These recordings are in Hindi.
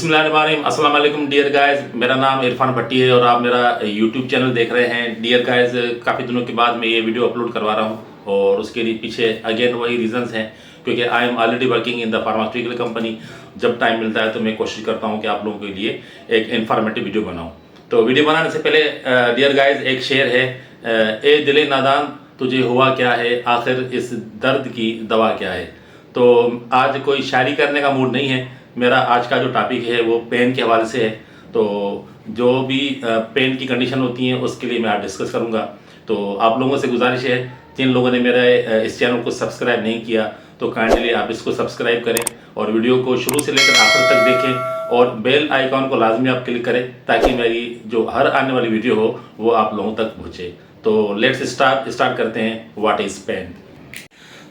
बिस्मिल्लाहिर्रहमानिर्रहीम, अस्सलाम वालेकुम डियर गाइस। मेरा नाम इरफान भट्टी है और आप मेरा यूट्यूब चैनल देख रहे हैं। डियर गाइस, काफ़ी दिनों के बाद मैं ये वीडियो अपलोड करवा रहा हूँ और उसके लिए पीछे अगेन वही रीजंस हैं, क्योंकि I am already working in the pharmaceutical company. जब टाइम मिलता है तो मैं कोशिश करता हूँ कि आप लोगों के लिए एक इन्फॉर्मेटिव वीडियो बनाऊँ। तो वीडियो बनाने से पहले डियर गाइस एक शेर है, ए दिले नादान तुझे हुआ क्या है, आखिर इस दर्द की दवा क्या है। तो आज कोई शायरी करने का मूड नहीं है। मेरा आज का जो टॉपिक है वो पेन के हवाले से है। तो जो भी पेन की कंडीशन होती हैं उसके लिए मैं आज डिस्कस करूंगा। तो आप लोगों से गुजारिश है, जिन लोगों ने मेरे इस चैनल को सब्सक्राइब नहीं किया तो काइंडली आप इसको सब्सक्राइब करें और वीडियो को शुरू से लेकर आखिर तक देखें और बेल आइकॉन को लाजमी आप क्लिक करें ताकि मेरी जो हर आने वाली वीडियो हो वो आप लोगों तक पहुँचे। तो लेट्स स्टार्ट करते हैं। What is pain.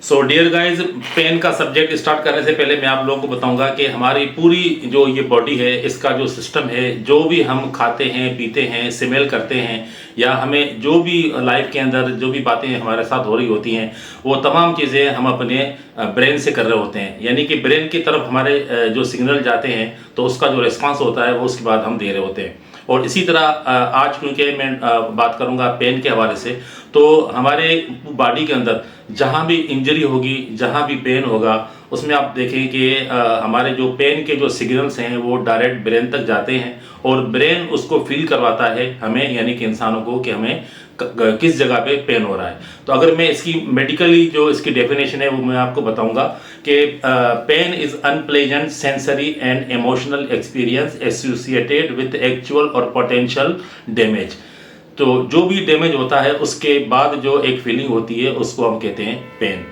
So dear guys, pain का सब्जेक्ट स्टार्ट करने से पहले मैं आप लोगों को बताऊंगा कि हमारी पूरी जो ये बॉडी है, इसका जो सिस्टम है, जो भी हम खाते हैं, पीते हैं, स्मेल करते हैं या हमें जो भी लाइफ के अंदर जो भी बातें हमारे साथ हो रही होती हैं, वो तमाम चीज़ें हम अपने ब्रेन से कर रहे होते हैं। यानी कि ब्रेन की तरफ हमारे जो सिग्नल जाते हैं तो उसका जो रिस्पॉन्स होता है वो उसके बाद हम दे रहे होते हैं। और इसी तरह आज क्योंकि मैं बात करूंगा पेन के हवाले से, तो हमारे बॉडी के अंदर जहां भी इंजरी होगी, जहां भी पेन होगा, उसमें आप देखें कि हमारे जो पेन के जो सिग्नल्स हैं वो डायरेक्ट ब्रेन तक जाते हैं और ब्रेन उसको फील करवाता है हमें, यानी कि इंसानों को, कि हमें किस जगह पे पेन हो रहा है। तो अगर मैं इसकी मेडिकली जो इसकी डेफिनेशन है वो मैं आपको बताऊंगा कि pain is unpleasant sensory and emotional experience associated with actual or potential damage. तो जो भी डैमेज होता है उसके बाद जो एक फीलिंग होती है उसको हम कहते हैं पेन।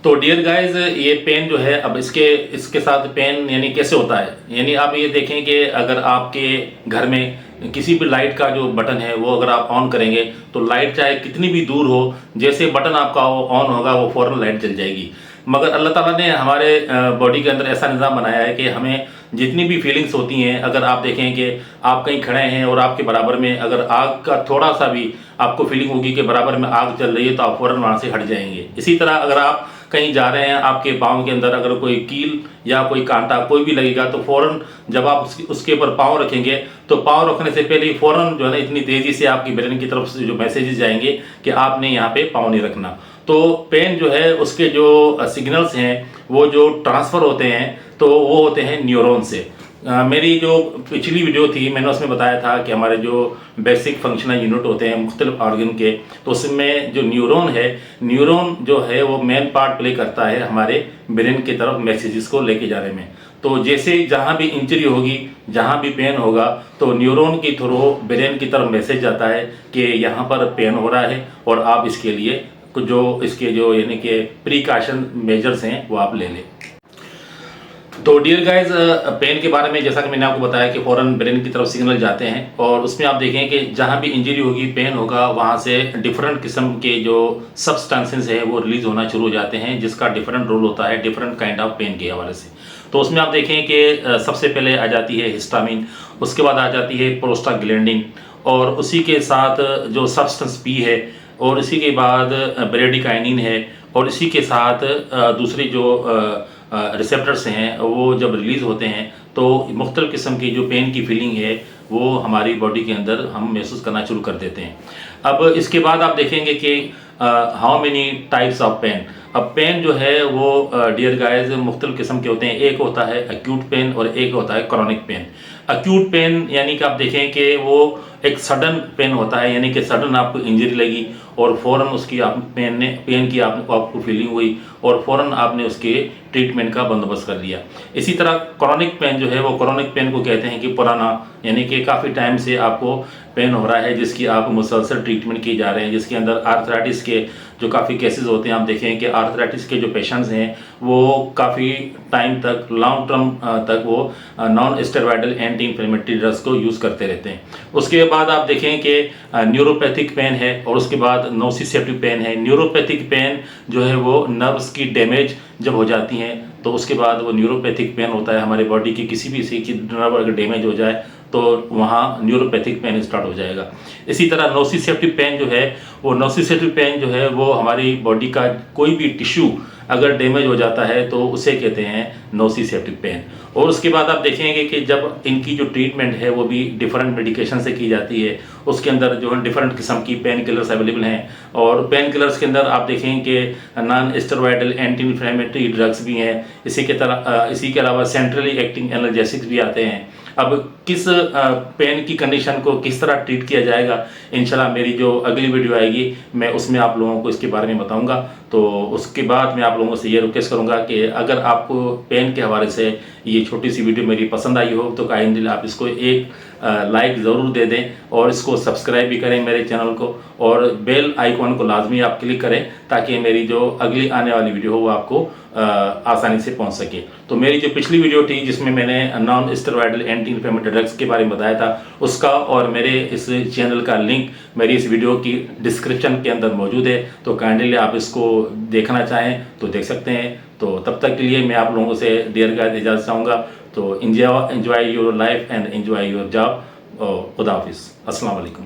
तो डियर गाइज, ये पेन जो है, अब इसके साथ पेन यानी कैसे होता है, यानी आप ये देखें कि अगर आपके घर में किसी भी लाइट का जो बटन है वो अगर आप ऑन करेंगे तो लाइट चाहे कितनी भी दूर हो, जैसे बटन आपका ऑन होगा वो फौरन लाइट जल जाएगी। मगर अल्लाह ताला ने हमारे बॉडी के अंदर ऐसा निज़ाम बनाया है कि हमें जितनी भी फीलिंग्स होती हैं, अगर आप देखें कि आप कहीं खड़े हैं और आपके बराबर में अगर आग का थोड़ा सा भी आपको फीलिंग होगी कि बराबर में आग चल रही है तो आप फौरन वहाँ से हट जाएंगे। इसी तरह अगर आप कहीं जा रहे हैं, आपके पाँव के अंदर अगर कोई कील या कोई कांटा कोई भी लगेगा तो फौरन जब आप उसके ऊपर पाँव रखेंगे तो पाँव रखने से पहले फौरन जो है ना इतनी तेज़ी से आपकी ब्रेन की तरफ से जो मैसेजेस जाएंगे कि आपने यहाँ पे पाँव नहीं रखना। तो पेन जो है उसके जो सिग्नल्स हैं वो जो ट्रांसफ़र होते हैं तो वो होते हैं न्यूरॉन से। मेरी जो पिछली वीडियो थी मैंने उसमें बताया था कि हमारे जो बेसिक फंक्शनल यूनिट होते हैं मुख्तलिफ ऑर्गन के, तो उसमें जो न्यूरॉन है, न्यूरॉन जो है वो मेन पार्ट प्ले करता है हमारे ब्रेन की तरफ मैसेजेस को लेके जाने में। तो जैसे जहाँ भी इंजरी होगी, जहाँ भी पेन होगा, तो न्यूरॉन के थ्रू ब्रेन की तरफ मैसेज जाता है कि यहाँ पर पेन हो रहा है और आप इसके लिए जो इसके जो यानी कि प्रिकॉशन मेजर्स हैं वो आप ले लें। तो डियर गाइज, पेन के बारे में जैसा कि मैंने आपको बताया कि फ़ौरन ब्रेन की तरफ सिग्नल जाते हैं और उसमें आप देखें कि जहाँ भी इंजरी होगी, पेन होगा, वहाँ से डिफरेंट किस्म के जो सब्सटेंसेस हैं वो रिलीज होना शुरू हो जाते हैं, जिसका डिफरेंट रोल होता है डिफरेंट काइंड ऑफ पेन के हवाले से। तो उसमें आप देखें कि सबसे पहले आ जाती है हिस्टामिन, उसके बाद आ जाती है प्रोस्टाग्लैंडिन और उसी के साथ जो सब्सटेंस पी है और इसी के बाद ब्रेडिकाइनिन है और इसी के साथ दूसरी जो रिसेप्टर्स हैं वो जब रिलीज़ होते हैं तो मुख्तलिफ़ किस्म की जो पेन की फीलिंग है वो हमारी बॉडी के अंदर हम महसूस करना शुरू कर देते हैं। अब इसके बाद आप देखेंगे कि how many types of pen. अब पेन जो है वो डियर गाइज मुख्तलिफ़ किस्म के होते हैं। एक होता है एक्यूट पेन और एक होता है क्रॉनिक पेन। एक्यूट पेन यानी कि आप देखें कि वो एक सडन पेन होता है, यानी कि सडन आपको इंजरी लगी और फ़ौरन उसकी पेन की आपको फीलिंग हुई और फ़ौरन आपने उसके ट्रीटमेंट का बंदोबस्त कर लिया। इसी तरह क्रॉनिक पेन जो है वो क्रॉनिक पेन को कहते हैं कि पुराना, यानी कि काफ़ी टाइम से आपको पेन हो रहा है जिसकी आप मुसलसल ट्रीटमेंट किए जा रहे हैं, जिसके अंदर आर्थराइटिस के जो काफ़ी केसेस होते हैं। आप देखें कि आर्थराइटिस के जो पेशेंट्स हैं वो काफ़ी टाइम तक, लॉन्ग टर्म तक वो non steroidal anti inflammatory drugs को यूज़ करते रहते हैं। उसके बाद आप देखें कि न्यूरोपैथिक पेन है और उसके बाद नोसिसेप्टिव पेन है। न्यूरोपैथिक पेन जो है वो नर्व्स की डैमेज जब हो जाती हैं तो उसके बाद वो न्यूरोपैथिक पेन होता है। हमारे बॉडी की किसी भी हिस्से की नर्व अगर डैमेज हो जाए तो वहाँ न्यूरोपैथिक पेन स्टार्ट हो जाएगा। इसी तरह नोसिसेप्टिव पेन जो है वो हमारी बॉडी का कोई भी टिश्यू अगर डैमेज हो जाता है तो उसे कहते हैं नोसिसेप्टिक पेन। और उसके बाद आप देखेंगे कि जब इनकी जो ट्रीटमेंट है वो भी डिफरेंट मेडिकेशन से की जाती है। उसके अंदर जो है डिफरेंट किस्म की पेन किलर्स अवेलेबल हैं, और पेन किलर्स के अंदर आप देखेंगे कि non steroidal anti inflammatory drugs भी हैं। इसी के अलावा सेंट्रली एक्टिंग एनाल्जेसिक्स भी आते हैं। अब किस पेन की कंडीशन को किस तरह ट्रीट किया जाएगा, इंशाल्लाह मेरी जो अगली वीडियो आएगी मैं उसमें आप लोगों को इसके बारे में बताऊंगा। तो उसके बाद मैं आप लोगों से ये रिक्वेस्ट करूंगा कि अगर आपको पेन के हवाले से ये छोटी सी वीडियो मेरी पसंद आई हो तो काइंडली आप इसको एक लाइक ज़रूर दे दें, और इसको सब्सक्राइब भी करें मेरे चैनल को, और बेल आइकॉन को लाजमी आप क्लिक करें ताकि मेरी जो अगली आने वाली वीडियो हो वो आपको आसानी से पहुंच सके। तो मेरी जो पिछली वीडियो थी जिसमें मैंने non steroidal anti inflammatory drugs के बारे में बताया था, उसका और मेरे इस चैनल का लिंक मेरी इस वीडियो की डिस्क्रिप्शन के अंदर मौजूद है। तो काइंडली आप इसको देखना चाहें तो देख सकते हैं। तो तब तक के लिए मैं आप लोगों से डियर गाइस इजाज़त चाहूँगा। तो enjoy your life and enjoy your job. खुदा हाफिज़। अस्सलाम वालेकुम।